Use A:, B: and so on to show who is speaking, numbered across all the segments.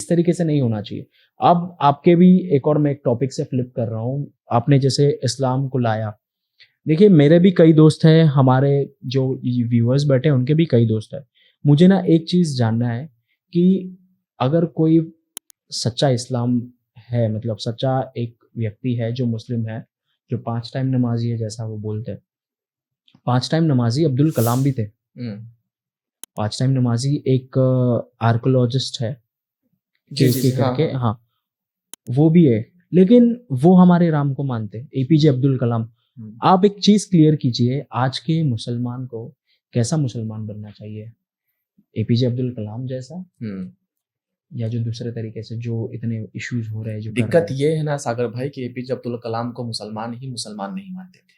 A: तरीके से नहीं होना चाहिए। अब आपके भी एक और मैं एक टॉपिक से फ्लिप कर रहा हूँ, आपने जैसे इस्लाम को लाया, देखिए मेरे भी कई दोस्त हैं, हमारे जो व्यूअर्स बैठे हैं उनके भी कई दोस्त हैं। मुझे ना एक चीज़ जानना है कि अगर कोई सच्चा इस्लाम है, मतलब सच्चा एक व्यक्ति है जो मुस्लिम है, जो 5 टाइम नमाज़ी है जैसा वो बोलते हैं। 5 टाइम नमाज़ी अब्दुल कलाम भी थे।
B: हम्म।
A: 5 टाइम नमाज़ी एक आर्कियोलॉजिस्ट है,
B: जी जी
A: के
B: जी, हाँ
A: करके,
B: हाँ।
A: हाँ, वो भी है। लेकिन वो हमारे राम को मानते हैं, एपीजे अब्दुल कलाम।
B: हम्म।
A: आप एक चीज़ क्लियर कीजिए, आज के मुसलमान को कैसा मुसलमान बनना चाहिए? एपीजे अब्दुल कलाम जैसा,
B: हम्म।
A: या जो दूसरे तरीके से जो इतने इश्यूज हो रहे हैं जो कर रहा
B: दिक्कत
A: है?
B: ये है ना सागर भाई कि एपीजे अब्दुल कलाम को मुसलमान ही मुसलमान नहीं मानते थे।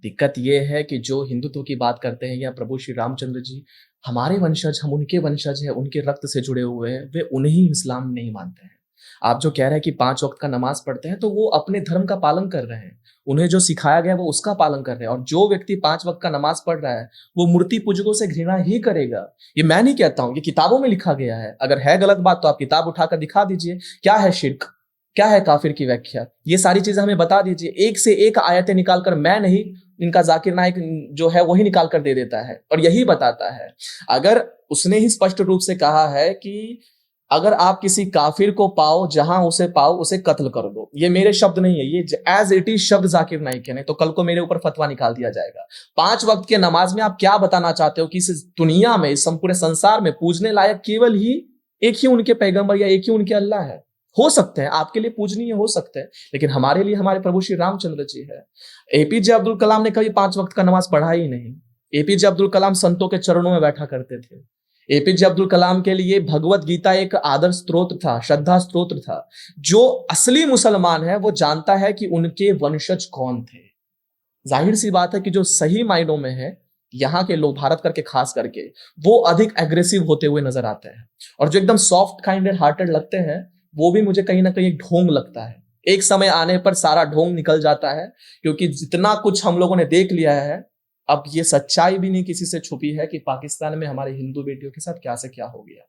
B: दिक्कत ये है कि जो हिंदुत्व की बात करते हैं या प्रभु श्री रामचंद्र जी हमारे वंशज, हम उनके वंशज हैं, उनके रक्त से जुड़े हुए हैं, वे उन्हें इस्लाम नहीं मानते हैं। आप जो कह रहे हैं कि 5 वक्त का नमाज पढ़ते हैं, तो वो अपने धर्म का पालन कर रहे हैं, उन्हें जो सिखाया गया वो उसका पालन कर रहे हैं। और जो व्यक्ति 5 वक्त का नमाज पढ़ रहा है वो मूर्ति पूजकों से घृणा ही करेगा। ये मैं नहीं कहता हूं, ये किताबों में लिखा गया है। अगर है गलत बात तो आप किताब उठाकर दिखा दीजिए, क्या है शिर्क, क्या है काफिर की व्याख्या, ये सारी चीजें हमें बता दीजिए। एक से एक आयतें निकालकर मैं नहीं, इनका जाकिर नाइक जो है वही निकाल कर दे देता है और यही बताता है। अगर उसने ही स्पष्ट रूप से कहा है कि अगर आप किसी काफिर को पाओ, जहां उसे पाओ उसे कत्ल कर दो। ये मेरे शब्द नहीं है, ये एज इट इज शब्द जाकिर नाइक के, नहीं तो कल को मेरे ऊपर फतवा निकाल दिया जाएगा। 5 वक्त के नमाज में आप क्या बताना चाहते हो कि इस दुनिया में, इस पूरे संसार में पूजने लायक केवल ही एक ही उनके पैगंबर या एक ही उनके अल्लाह है। हो सकते हैं आपके लिए पूजनीय हो सकते हैं, लेकिन हमारे लिए हमारे प्रभु श्री रामचंद्र जी है। एपीजे अब्दुल कलाम ने कभी 5 वक्त का नमाज पढ़ा ही नहीं। एपीजे अब्दुल कलाम संतों के चरणों में बैठा करते थे। एपीजे अब्दुल कलाम के लिए भगवत गीता एक आदर्श स्त्रोत्र था, श्रद्धा स्त्रोत्र था। जो असली मुसलमान है वो जानता है कि उनके वंशज कौन थे। जाहिर सी बात है कि जो सही मायनों में है, यहाँ के लोग भारत करके खास करके, वो अधिक एग्रेसिव होते हुए नजर आते हैं। और जो एकदम सॉफ्ट काइंडेड हार्टेड लगते हैं, वो भी मुझे कहीं ना कहीं एक ढोंग लगता है। एक समय आने पर सारा ढोंग निकल जाता है, क्योंकि जितना कुछ हम लोगों ने देख लिया है, अब ये सच्चाई भी नहीं किसी से छुपी है कि पाकिस्तान में हमारे हिंदू बेटियों के साथ क्या से क्या हो गया।